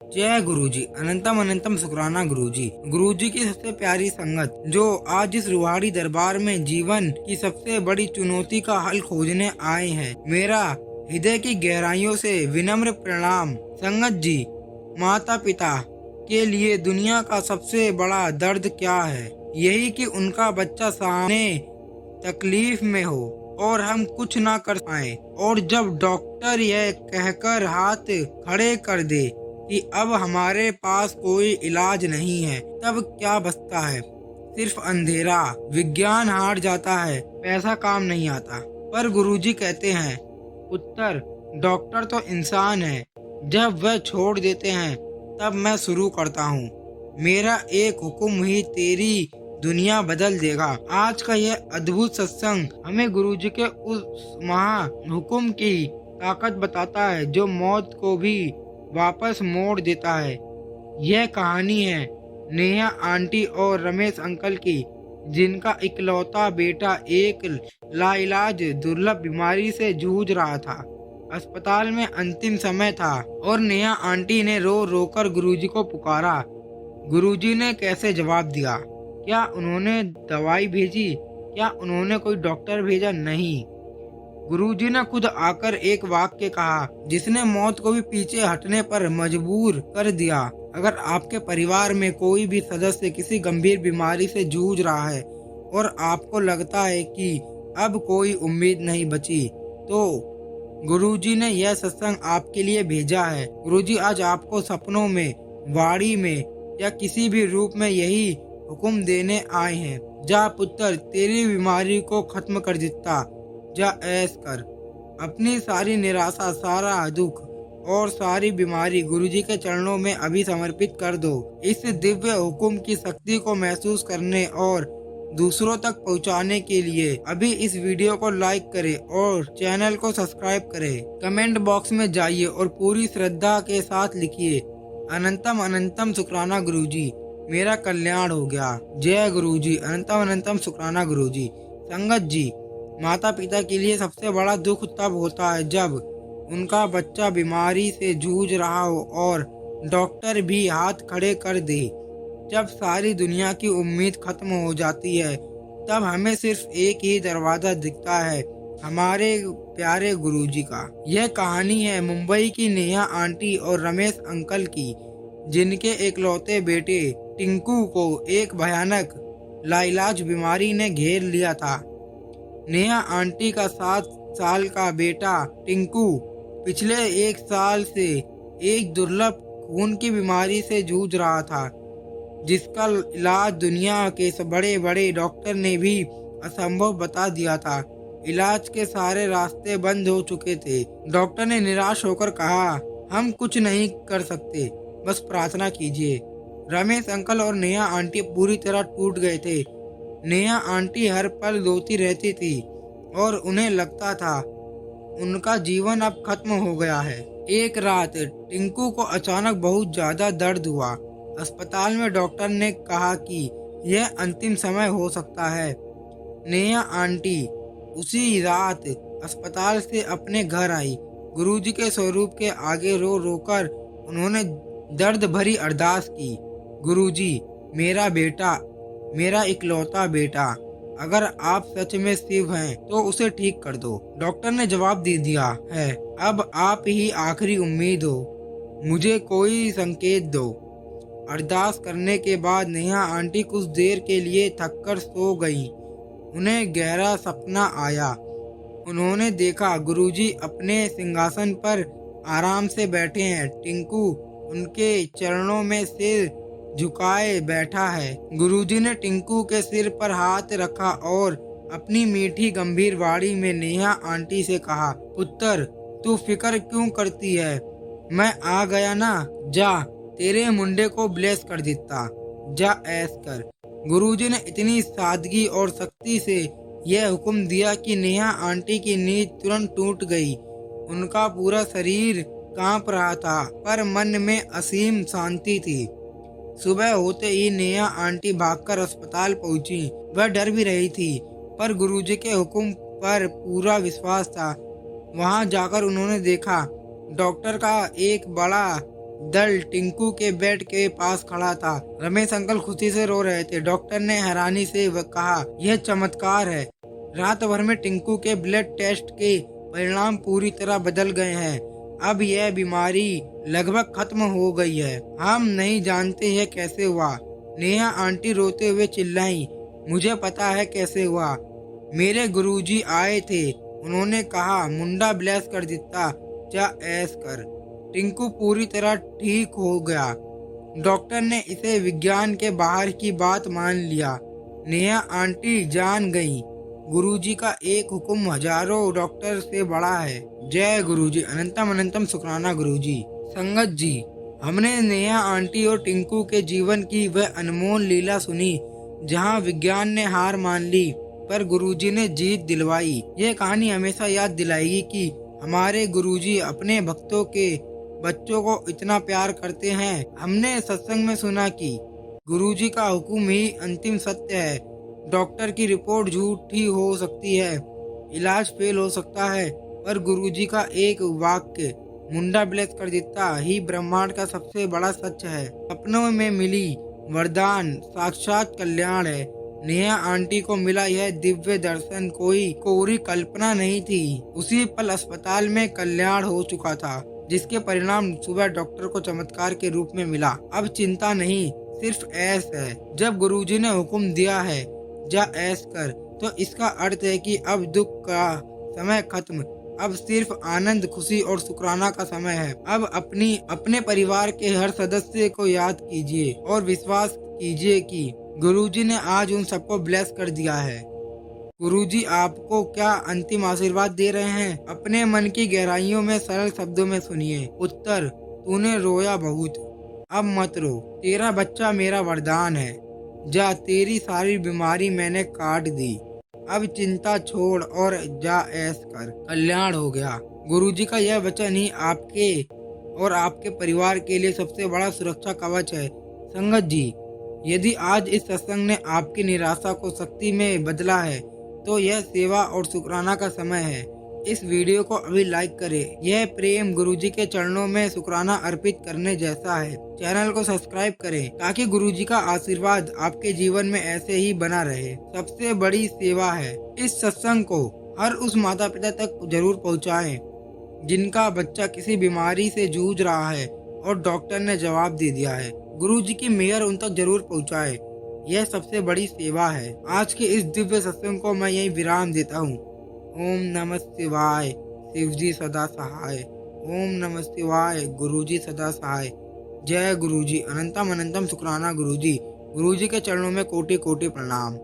जय गुरुजी। अनंतम अनंतम शुक्राना गुरुजी। गुरुजी की सबसे प्यारी संगत जो आज इस रूहानी दरबार में जीवन की सबसे बड़ी चुनौती का हल खोजने आए हैं, मेरा हृदय की गहराइयों से विनम्र प्रणाम। संगत जी, माता पिता के लिए दुनिया का सबसे बड़ा दर्द क्या है? यही कि उनका बच्चा सामने तकलीफ में हो और हम कुछ ना कर पाए, और जब डॉक्टर यह कहकर हाथ खड़े कर दे कि अब हमारे पास कोई इलाज नहीं है, तब क्या बचता है? सिर्फ अंधेरा। विज्ञान हार जाता है, पैसा काम नहीं आता। पर गुरुजी कहते हैं, पुत्र, डॉक्टर तो इंसान है। जब वह छोड़ देते हैं तब मैं शुरू करता हूँ। मेरा एक हुक्म ही तेरी दुनिया बदल देगा। आज का यह अद्भुत सत्संग हमें गुरुजी के उस महा हुक्म की ताकत बताता है जो मौत को भी वापस मोड़ देता है। यह कहानी है नेहा आंटी और रमेश अंकल की, जिनका इकलौता बेटा एक लाइलाज दुर्लभ बीमारी से जूझ रहा था। अस्पताल में अंतिम समय था और नेहा आंटी ने रो रो कर गुरुजी को पुकारा। गुरुजी ने कैसे जवाब दिया? क्या उन्होंने दवाई भेजी? क्या उन्होंने कोई डॉक्टर भेजा? नहीं। गुरुजी ने खुद आकर एक वाक्य कहा जिसने मौत को भी पीछे हटने पर मजबूर कर दिया। अगर आपके परिवार में कोई भी सदस्य किसी गंभीर बीमारी से जूझ रहा है और आपको लगता है कि अब कोई उम्मीद नहीं बची, तो गुरुजी ने यह सत्संग आपके लिए भेजा है। गुरुजी आज आपको सपनों में, वाणी में या किसी भी रूप में यही हुक्म देने आए हैं। जा पुत्र, तेरी बीमारी को खत्म कर देता। जा ऐश कर। अपनी सारी निराशा, सारा दुख और सारी बीमारी गुरुजी के चरणों में अभी समर्पित कर दो। इस दिव्य हुक्म की शक्ति को महसूस करने और दूसरों तक पहुंचाने के लिए अभी इस वीडियो को लाइक करें और चैनल को सब्सक्राइब करें। कमेंट बॉक्स में जाइए और पूरी श्रद्धा के साथ लिखिए, अनंतम अनंतम शुक्राना गुरुजी, मेरा कल्याण हो गया। जय गुरुजी। अनंतम अनंतम शुक्राना गुरुजी। संगत जी, माता पिता के लिए सबसे बड़ा दुख तब होता है जब उनका बच्चा बीमारी से जूझ रहा हो और डॉक्टर भी हाथ खड़े कर दे। जब सारी दुनिया की उम्मीद खत्म हो जाती है, तब हमें सिर्फ एक ही दरवाजा दिखता है, हमारे प्यारे गुरुजी का। यह कहानी है मुंबई की नेहा आंटी और रमेश अंकल की, जिनके एकलौते बेटे टिंकू को एक भयानक लाइलाज बीमारी ने घेर लिया था। नेहा आंटी का 7 साल का बेटा टिंकू पिछले 1 साल से एक दुर्लभ खून की बीमारी से जूझ रहा था, जिसका इलाज दुनिया के बड़े बड़े डॉक्टर ने भी असंभव बता दिया था। इलाज के सारे रास्ते बंद हो चुके थे। डॉक्टर ने निराश होकर कहा, हम कुछ नहीं कर सकते, बस प्रार्थना कीजिए। रमेश अंकल और नेहा आंटी पूरी तरह टूट गए थे। नेहा आंटी हर पल रोती रहती थी और उन्हें लगता था उनका जीवन अब खत्म हो गया है। एक रात टिंकू को अचानक बहुत ज्यादा दर्द हुआ। अस्पताल में डॉक्टर ने कहा कि यह अंतिम समय हो सकता है। नेहा आंटी उसी रात अस्पताल से अपने घर आई। गुरुजी के स्वरूप के आगे रो रोकर उन्होंने दर्द भरी अरदास की, गुरुजी, मेरा बेटा, मेरा इकलौता बेटा, अगर आप सच में शिव हैं तो उसे ठीक कर दो। डॉक्टर ने जवाब दे दिया है, अब आप ही आखिरी उम्मीद हो, मुझे कोई संकेत दो। अरदास करने के बाद नेहा आंटी कुछ देर के लिए थककर सो गई। उन्हें गहरा सपना आया। उन्होंने देखा गुरुजी अपने सिंहासन पर आराम से बैठे हैं। टिंकू उनके चरणों में सिर झुकाए बैठा है। गुरुजी ने टिंकू के सिर पर हाथ रखा और अपनी मीठी गंभीर वाणी में नेहा आंटी से कहा, पुत्र, तू फिक्र क्यों करती है? मैं आ गया ना, जा, तेरे मुंडे को ब्लेस कर देता, जा ऐश कर। गुरुजी ने इतनी सादगी और सख्ती से यह हुक्म दिया कि नेहा आंटी की नींद तुरंत टूट गई। उनका पूरा शरीर कांप रहा था, पर मन में असीम शांति थी। सुबह होते ही नेहा आंटी भागकर अस्पताल पहुंची। वह डर भी रही थी, पर गुरुजी के हुक्म पर पूरा विश्वास था। वहां जाकर उन्होंने देखा डॉक्टर का एक बड़ा दल टिंकू के बेड के पास खड़ा था। रमेश अंकल खुशी से रो रहे थे। डॉक्टर ने हैरानी से कहा, यह चमत्कार है। रात भर में टिंकू के ब्लड टेस्ट के परिणाम पूरी तरह बदल गए हैं। अब यह बीमारी लगभग खत्म हो गई है। हम नहीं जानते यह कैसे हुआ। नेहा आंटी रोते हुए चिल्लाई, मुझे पता है कैसे हुआ। मेरे गुरुजी आए थे। उन्होंने कहा, मुंडा ब्लेस कर दिता, जा ऐस कर। टिंकू पूरी तरह ठीक हो गया। डॉक्टर ने इसे विज्ञान के बाहर की बात मान लिया। नेहा आंटी जान गई, गुरुजी का एक हुक्म हजारों डॉक्टर से बड़ा है। जय गुरुजी, अनंतम अनंतम शुक्राना गुरुजी। संगत जी, हमने नेहा आंटी और टिंकू के जीवन की वह अनमोल लीला सुनी जहां विज्ञान ने हार मान ली पर गुरुजी ने जीत दिलवाई। यह कहानी हमेशा याद दिलाएगी कि हमारे गुरुजी अपने भक्तों के बच्चों को इतना प्यार करते हैं। हमने सत्संग में सुना कि गुरुजी का हुक्म ही अंतिम सत्य है। डॉक्टर की रिपोर्ट झूठी हो सकती है, इलाज फेल हो सकता है, पर गुरुजी का एक वाक्य, मुंडा ब्लेस कर देता, ही ब्रह्मांड का सबसे बड़ा सच है। सपनों में मिली वरदान साक्षात कल्याण है। नेहा आंटी को मिला यह दिव्य दर्शन कोई कोरी कल्पना नहीं थी। उसी पल अस्पताल में कल्याण हो चुका था, जिसके परिणाम सुबह डॉक्टर को चमत्कार के रूप में मिला। अब चिंता नहीं, सिर्फ ऐश है। जब गुरुजी ने हुक्म दिया है, जा ऐश कर, तो इसका अर्थ है कि अब दुख का समय खत्म। अब सिर्फ आनंद, खुशी और शुक्राना का समय है। अब अपने परिवार के हर सदस्य को याद कीजिए और विश्वास कीजिए कि गुरुजी ने आज उन सबको ब्लेस कर दिया है। गुरुजी आपको क्या अंतिम आशीर्वाद दे रहे हैं? अपने मन की गहराइयों में सरल शब्दों में सुनिए। उत्तर, तूने रोया बहुत, अब मत रो, तेरा बच्चा मेरा वरदान है। जा, तेरी सारी बीमारी मैंने काट दी। अब चिंता छोड़ और जा ऐश कर, कल्याण हो गया। गुरुजी का यह वचन ही आपके और आपके परिवार के लिए सबसे बड़ा सुरक्षा कवच है। संगत जी, यदि आज इस सत्संग ने आपकी निराशा को शक्ति में बदला है, तो यह सेवा और शुक्राना का समय है। इस वीडियो को अभी लाइक करें। यह प्रेम गुरुजी के चरणों में शुक्राना अर्पित करने जैसा है। चैनल को सब्सक्राइब करें ताकि गुरुजी का आशीर्वाद आपके जीवन में ऐसे ही बना रहे। सबसे बड़ी सेवा है। इस सत्संग को हर उस माता पिता तक जरूर पहुंचाएं जिनका बच्चा किसी बीमारी से जूझ रहा है और डॉक्टर ने जवाब दे दिया है। गुरुजी की मेहर उन तक जरूर पहुंचाए। यह सबसे बड़ी सेवा है। आज के इस दिव्य सत्संग को मैं यही विराम देता हूँ। ओम नमः शिवाय, शिवजी सदा सहाय। ओम नमः शिवाय, गुरुजी सदा सहाय। जय गुरुजी, अनंतम अनंतम शुक्राना गुरुजी। गुरुजी के चरणों में कोटि कोटि प्रणाम।